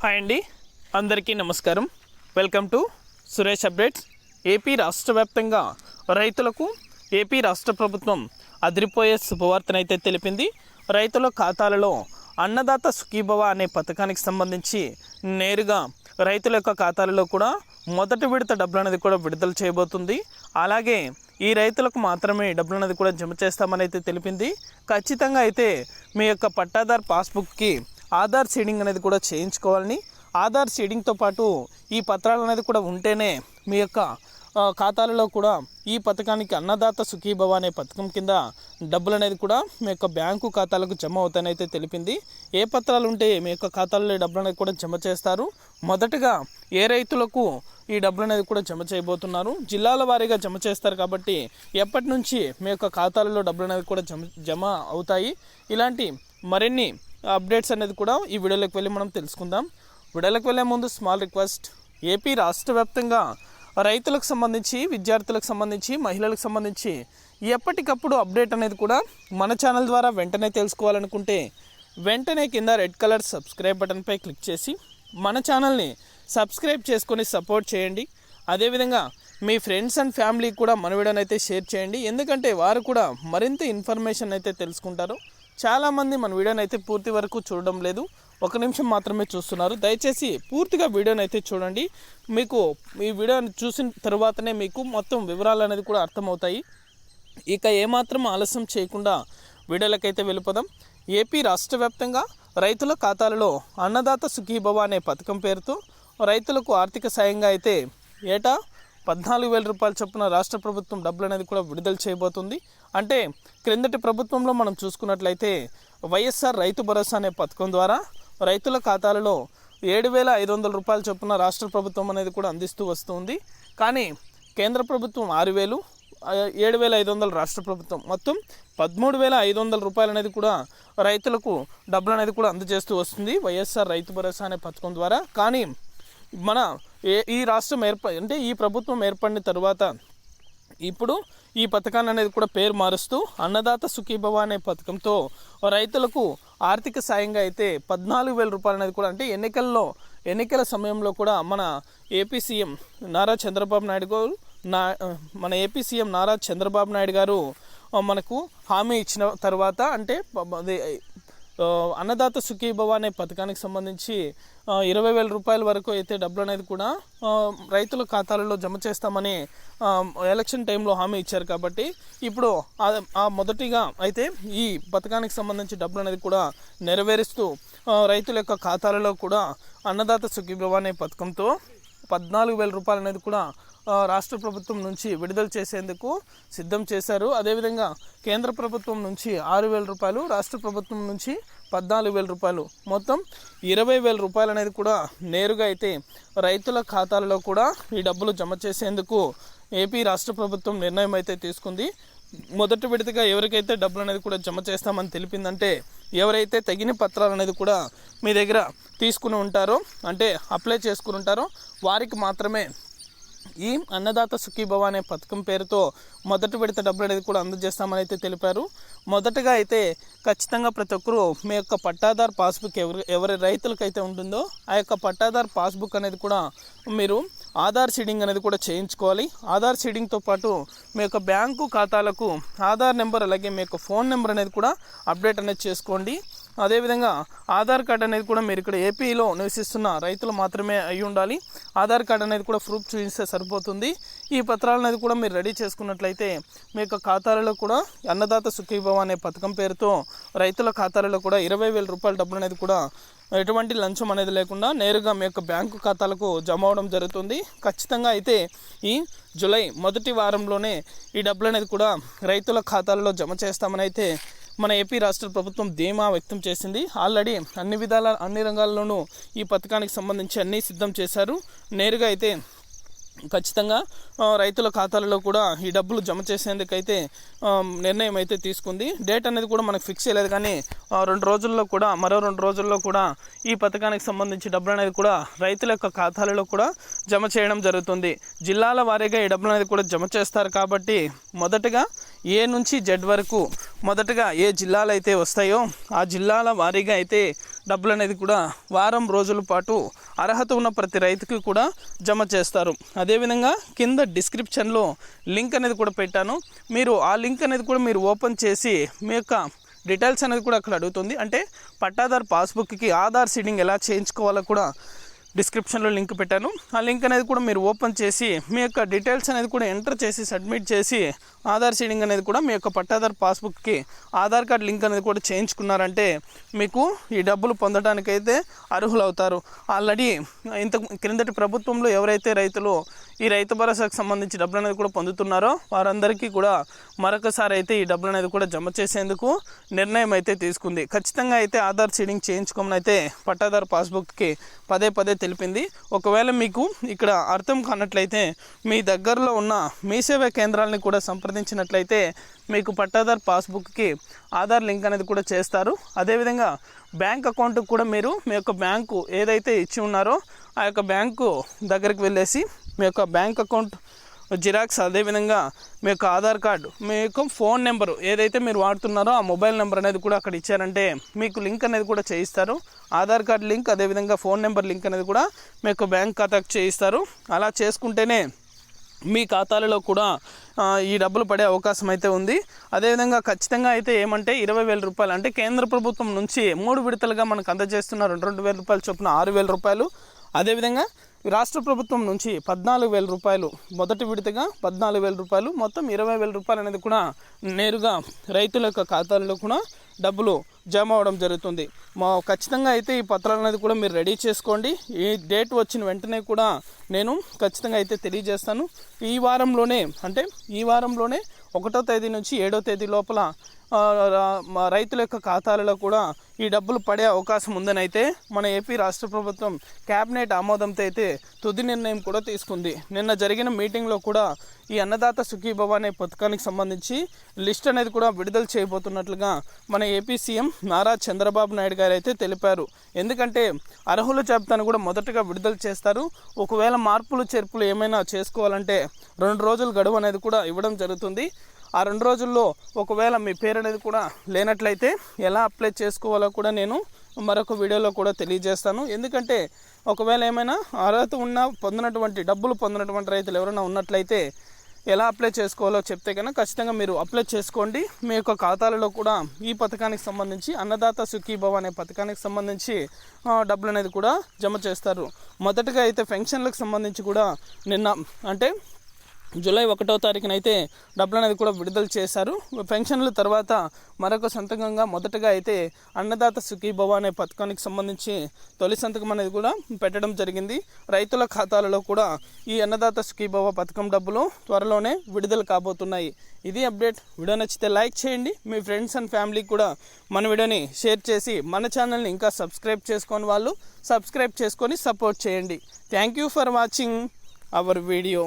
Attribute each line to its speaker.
Speaker 1: Hi అండి, అందరికీ నమస్కారం. Welcome to Suresh updates. AP రాష్ట్ర వ్యాప్తంగా రైతులకు ఏపీ రాష్ట్ర ప్రభుత్వం అదిరిపోయే శుభవార్తనైతే తెలిపింది. రైతుల ఖాతాలలో అన్నదాత సుఖీభవ అనే పథకానికి సంబంధించి నేరుగా రైతుల యొక్క ఖాతాలలో కూడా మొదటి విడత డబ్బులు అనేది కూడా విడుదల చేయబోతుంది. అలాగే ఈ రైతులకు మాత్రమే డబ్బులు అనేది కూడా జమ చేస్తామని అయితే తెలిపింది. ఖచ్చితంగా అయితే మీ యొక్క పట్టాదార్ పాస్బుక్కి ఆధార్ సీడింగ్ అనేది కూడా చేయించుకోవాలని, ఆధార్ సీడింగ్తో పాటు ఈ పత్రాలు అనేది కూడా ఉంటేనే మీ యొక్క ఖాతాలలో కూడా ఈ పథకానికి అన్నదాత సుఖీభవ అనే పథకం కింద డబ్బులు అనేది కూడా మీ యొక్క బ్యాంకు ఖాతాలకు జమ అవుతాయని అయితే తెలిపింది. ఏ పత్రాలు ఉంటే మీ యొక్క ఖాతాలలో డబ్బులు అనేది కూడా జమ చేస్తారు. మొదటగా ఏ రైతులకు ఈ డబ్బులు అనేది కూడా జమ చేయబోతున్నారు, జిల్లాల వారీగా జమ చేస్తారు కాబట్టి ఎప్పటి నుంచి మీ యొక్క ఖాతాలలో డబ్బులు అనేది కూడా జమ అవుతాయి. ఇలాంటి మరిన్ని అప్డేట్స్ అనేది కూడా ఈ వీడియోలోకి వెళ్ళి మనం తెలుసుకుందాం. వీడియోలోకి వెళ్ళే ముందు స్మాల్ రిక్వెస్ట్, ఏపీ రాష్ట్ర వ్యాప్తంగా రైతులకు సంబంధించి, విద్యార్థులకు సంబంధించి, మహిళలకు సంబంధించి ఎప్పటికప్పుడు అప్డేట్ అనేది కూడా మన ఛానల్ ద్వారా వెంటనే తెలుసుకోవాలనుకుంటే వెంటనే కింద రెడ్ కలర్ సబ్స్క్రైబ్ బటన్పై క్లిక్ చేసి మన ఛానల్ని సబ్స్క్రైబ్ చేసుకొని సపోర్ట్ చేయండి. అదేవిధంగా మీ ఫ్రెండ్స్ అండ్ ఫ్యామిలీ కూడా మన వీడియోని అయితే షేర్ చేయండి, ఎందుకంటే వారు కూడా మరింత ఇన్ఫర్మేషన్ అయితే తెలుసుకుంటారు. చాలామంది మన వీడియోని అయితే పూర్తి వరకు చూడడం లేదు, 1 నిమిషం మాత్రమే చూస్తున్నారు. దయచేసి పూర్తిగా వీడియోని అయితే చూడండి. మీకు ఈ వీడియోని చూసిన తర్వాతనే మీకు మొత్తం వివరాలు అనేది కూడా అర్థమవుతాయి. ఇక ఏమాత్రం ఆలస్యం చేయకుండా వీడియోలకైతే వెళ్ళిపోదాం. ఏపీ రాష్ట్ర వ్యాప్తంగా రైతుల ఖాతాలలో అన్నదాత సుఖీభవ అనే పథకం పేరుతో రైతులకు ఆర్థిక సాయంగా అయితే ఏటా 14,000 రూపాయల చొప్పున రాష్ట్ర ప్రభుత్వం డబ్బులు అనేది కూడా విడుదల చేయబోతుంది. అంటే క్రిందటి ప్రభుత్వంలో మనం చూసుకున్నట్లయితే వైఎస్ఆర్ రైతు భరోసా అనే పథకం ద్వారా రైతుల ఖాతాలలో 7,500 రూపాయల చొప్పున రాష్ట్ర ప్రభుత్వం అనేది కూడా అందిస్తూ వస్తుంది. కానీ కేంద్ర ప్రభుత్వం 6,000, 7,500 రాష్ట్ర ప్రభుత్వం, మొత్తం 13,500 రూపాయలు అనేది కూడా రైతులకు డబ్బులు అనేది కూడా అందజేస్తూ వస్తుంది వైఎస్ఆర్ రైతు భరోసా అనే పథకం ద్వారా. కానీ మన ఈ రాష్ట్రం అంటే ఈ ప్రభుత్వం ఏర్పడిన తర్వాత ఇప్పుడు ఈ పథకాన్ని అనేది కూడా పేరు మారుస్తూ అన్నదాత సుఖీభవ అనే పథకంతో రైతులకు ఆర్థిక సాయంగా అయితే 14,000 రూపాయలు అనేది కూడా, అంటే ఎన్నికల సమయంలో కూడా మన ఏపీ సీఎం నారా చంద్రబాబు నాయుడు గారు మనకు హామీ ఇచ్చిన తర్వాత, అంటే అన్నదాత సుఖీభవ అనే పథకానికి సంబంధించి 20,000 రూపాయల వరకు అయితే డబ్బులు అనేది కూడా రైతుల ఖాతాలలో జమ చేస్తామని ఎలక్షన్ టైంలో హామీ ఇచ్చారు. కాబట్టి ఇప్పుడు మొదటిగా అయితే ఈ పథకానికి సంబంధించి డబ్బులు అనేది కూడా నెరవేరుస్తూ రైతుల యొక్క ఖాతాలలో కూడా అన్నదాత సుఖీభవ అనే పథకంతో 14,000 రూపాయలు అనేది కూడా రాష్ట్ర ప్రభుత్వం నుంచి విడుదల చేసేందుకు సిద్ధం చేశారు. అదేవిధంగా కేంద్ర ప్రభుత్వం నుంచి 6,000 రూపాయలు, రాష్ట్ర ప్రభుత్వం నుంచి 14,000 రూపాయలు, మొత్తం 20,000 రూపాయలు అనేది కూడా నేరుగా అయితే రైతుల ఖాతాలలో కూడా ఈ డబ్బులు జమ చేసేందుకు ఏపీ రాష్ట్ర ప్రభుత్వం నిర్ణయం అయితే తీసుకుంది. మొదటి విడతగా ఎవరికైతే డబ్బులు అనేది కూడా జమ చేస్తామని తెలిపిందంటే ఎవరైతే తగిన పత్రాలు అనేది కూడా మీ దగ్గర తీసుకుని ఉంటారో, అంటే అప్లై చేసుకుని ఉంటారో వారికి మాత్రమే ఈ అన్నదాత సుఖీభవ అనే పథకం పేరుతో మొదటి విడత డబ్బులు అనేది కూడా అందజేస్తామని అయితే తెలిపారు. మొదటగా అయితే ఖచ్చితంగా ప్రతి ఒక్కరూ మీ యొక్క పట్టాదార్ పాస్బుక్ ఎవరి రైతులకైతే ఉంటుందో ఆ యొక్క పట్టాదార్ పాస్బుక్ అనేది కూడా మీరు ఆధార్ సీడింగ్ అనేది కూడా చేయించుకోవాలి. ఆధార్ సీడింగ్తో పాటు మీ యొక్క బ్యాంకు ఖాతాలకు ఆధార్ నెంబర్, అలాగే మీ యొక్క ఫోన్ నెంబర్ అనేది కూడా అప్డేట్ అనేది చేసుకోండి. అదేవిధంగా ఆధార్ కార్డ్ అనేది కూడా మీరు ఇక్కడ ఏపీలో నివసిస్తున్న రైతులు మాత్రమే అయి ఉండాలి. ఆధార్ కార్డ్ అనేది కూడా ప్రూఫ్ చూపిస్తే సరిపోతుంది. ఈ పత్రాలు అనేది కూడా మీరు రెడీ చేసుకున్నట్లయితే మీ యొక్క ఖాతాలలో కూడా అన్నదాత సుఖీభవ అనే పథకం పేరుతో రైతుల ఖాతాలలో కూడా 20,000 రూపాయల డబ్బులు అనేది కూడా ఎటువంటి లంచం అనేది లేకుండా నేరుగా మీ యొక్క బ్యాంకు ఖాతాలకు జమ అవడం జరుగుతుంది. ఖచ్చితంగా అయితే ఈ జూలై మొదటి వారంలోనే ఈ డబ్బులు అనేది కూడా రైతుల ఖాతాలలో జమ చేస్తామని అయితే మన ఏపీ రాష్ట్ర ప్రభుత్వం ధీమా వ్యక్తం చేసింది. ఆల్రెడీ అన్ని రంగాల్లోనూ ఈ పథకానికి సంబంధించి అన్నీ సిద్ధం చేశారు. నేరుగా అయితే ఖచ్చితంగా రైతుల ఖాతాలలో కూడా ఈ డబ్బులు జమ చేసేందుకైతే నిర్ణయం అయితే తీసుకుంది. డేట్ అనేది కూడా మనకు ఫిక్స్ చేయలేదు, కానీ మరో 2 రోజుల్లో కూడా ఈ పథకానికి సంబంధించి డబ్బులు అనేది కూడా రైతుల యొక్క ఖాతాలలో కూడా జమ చేయడం జరుగుతుంది. జిల్లాల వారీగా ఈ డబ్బులు అనేది కూడా జమ చేస్తారు. కాబట్టి మొదటగా ఏ నుంచి జెడ్ వరకు మొదటగా ఏ జిల్లాలు అయితే వస్తాయో ఆ జిల్లాల వారీగా అయితే డబ్బులు అనేది కూడా వారం రోజుల పాటు అర్హత ఉన్న ప్రతి రైతుకి కూడా జమ చేస్తారు. అదేవిధంగా కింద డిస్క్రిప్షన్లో లింక్ అనేది కూడా పెట్టాను. మీరు ఆ లింక్ అనేది కూడా మీరు ఓపెన్ చేసి మీ యొక్క డీటెయిల్స్ అనేది కూడా అక్కడ అడుగుతుంది. అంటే పట్టాదారు పాస్బుక్కి ఆధార్ సీడింగ్ ఎలా చేయించుకోవాలో కూడా డిస్క్రిప్షన్లో లింక్ పెట్టాను. ఆ లింక్ అనేది కూడా మీరు ఓపెన్ చేసి మీ యొక్క డీటెయిల్స్ అనేది కూడా ఎంటర్ చేసి సబ్మిట్ చేసి ఆధార్ సీడింగ్ అనేది కూడా మీ యొక్క పట్టాదారు పాస్బుక్కి ఆధార్ కార్డ్ లింక్ అనేది కూడా చేయించుకున్నారంటే మీకు ఈ డబ్బులు పొందడానికైతే అర్హులవుతారు. ఆల్రెడీ ఇంత క్రిందటి ప్రభుత్వంలో ఎవరైతే రైతులు ఈ రైతు భరోసాకు సంబంధించి డబ్బులు అనేది కూడా పొందుతున్నారో వారందరికీ కూడా మరొకసారి అయితే ఈ డబ్బులు అనేది కూడా జమ చేసేందుకు నిర్ణయం అయితే తీసుకుంది. ఖచ్చితంగా అయితే ఆధార్ సీడింగ్ చేయించుకోమని అయితే పట్టాదారు పాస్బుక్కి పదే పదే తెలిపింది. ఒకవేళ మీకు ఇక్కడ అర్థం కానట్లయితే మీ దగ్గరలో ఉన్న మీ సేవా కేంద్రాలని కూడా సంప్రదించినట్లయితే మీకు పట్టాదారు పాస్బుక్కి ఆధార్ లింక్ అనేది కూడా చేస్తారు. అదేవిధంగా బ్యాంక్ అకౌంట్కి కూడా మీరు మీ యొక్క బ్యాంకు ఏదైతే ఇచ్చి ఉన్నారో ఆ యొక్క బ్యాంకు దగ్గరికి వెళ్ళేసి మీ యొక్క బ్యాంక్ అకౌంట్ జిరాక్స్, అదేవిధంగా మీ యొక్క ఆధార్ కార్డు, మీ యొక్క ఫోన్ నెంబరు ఏదైతే మీరు వాడుతున్నారో ఆ మొబైల్ నెంబర్ అనేది కూడా అక్కడ ఇచ్చారంటే మీకు లింక్ అనేది కూడా చేయిస్తారు. ఆధార్ కార్డు లింక్, అదేవిధంగా ఫోన్ నెంబర్ లింక్ అనేది కూడా మీ యొక్క బ్యాంక్ ఖాతాకు చేయిస్తారు. అలా చేసుకుంటేనే మీ ఖాతాలలో కూడా ఈ డబ్బులు పడే అవకాశం అయితే ఉంది. అదేవిధంగా ఖచ్చితంగా అయితే ఏమంటే 20,000 రూపాయలు అంటే కేంద్ర ప్రభుత్వం నుంచి 3 విడతలుగా మనకు అందజేస్తున్న 2,000 రూపాయల చొప్పున 6,000 రూపాయలు, అదేవిధంగా రాష్ట్ర ప్రభుత్వం నుంచి 14,000 రూపాయలు మొదటి విడతగా 14,000 రూపాయలు, మొత్తం 20,000 రూపాయలు అనేది కూడా నేరుగా రైతుల యొక్క ఖాతాలలో కూడా డబ్బులు జమ అవడం జరుగుతుంది. ఖచ్చితంగా అయితే ఈ పత్రాలు అనేది కూడా మీరు రెడీ చేసుకోండి. ఈ డేట్ వచ్చిన వెంటనే కూడా నేను ఖచ్చితంగా అయితే తెలియజేస్తాను. ఈ వారంలోనే అంటే ఈ వారంలోనే 1వ తేదీ నుంచి 7వ తేదీ లోపల రైతుల యొక్క ఖాతాలలో కూడా ఈ డబ్బులు పడే అవకాశం ఉందని అయితే మన ఏపీ రాష్ట్ర ప్రభుత్వం క్యాబినెట్ ఆమోదంతో అయితే తుది నిర్ణయం కూడా తీసుకుంది. నిన్న జరిగిన మీటింగ్లో కూడా ఈ అన్నదాత సుఖీభవ అనే పథకానికి సంబంధించి లిస్ట్ అనేది కూడా విడుదల చేయబోతున్నట్లుగా మన ఏపీ సీఎం నారా చంద్రబాబు నాయుడు గారు అయితే తెలిపారు. ఎందుకంటే అర్హుల జాబితాను కూడా మొదటగా విడుదల చేస్తారు. ఒకవేళ మార్పులు చేర్పులు ఏమైనా చేసుకోవాలంటే 2 రోజులు గడువు అనేది కూడా ఇవ్వడం జరుగుతుంది. ఆ 2 రోజుల్లో ఒకవేళ మీ పేరు అనేది కూడా లేనట్లయితే ఎలా అప్లై చేసుకోవాలో కూడా నేను మరొక వీడియోలో కూడా తెలియజేస్తాను. ఎందుకంటే ఒకవేళ ఏమైనా అర్హత ఉన్న డబ్బులు పొందినటువంటి రైతులు ఎవరైనా ఉన్నట్లయితే ఎలా అప్లై చేసుకోవాలో చెప్తే కనుక ఖచ్చితంగా మీరు అప్లై చేసుకోండి. మీ యొక్క ఖాతాలలో కూడా ఈ పథకానికి సంబంధించి అన్నదాత సుఖీభవ అనే పథకానికి సంబంధించి డబ్బులు అనేది కూడా జమ చేస్తారు. మొదటగా అయితే పెన్షన్లకు సంబంధించి కూడా నిన్న అంటే జూలై 1వ తారీఖున అయితే డబ్బులు అనేది కూడా విడుదల చేశారు. పెన్షన్ల తర్వాత మరొక సంతకంగా మొదటగా అయితే అన్నదాత సుఖీభవ అనే పథకానికి సంబంధించి తొలి సంతకం అనేది కూడా పెట్టడం జరిగింది. రైతుల ఖాతాలలో కూడా ఈ అన్నదాత సుఖీభవ పథకం డబ్బులు త్వరలోనే విడుదల కాబోతున్నాయి. ఇది అప్డేట్. వీడియో నచ్చితే లైక్ చేయండి. మీ ఫ్రెండ్స్ అండ్ ఫ్యామిలీకి కూడా మన వీడియోని షేర్ చేసి మన ఛానల్ని ఇంకా సబ్స్క్రైబ్ చేసుకొని వాళ్ళు సబ్స్క్రైబ్ చేసుకొని సపోర్ట్ చేయండి. Thank you for watching our video.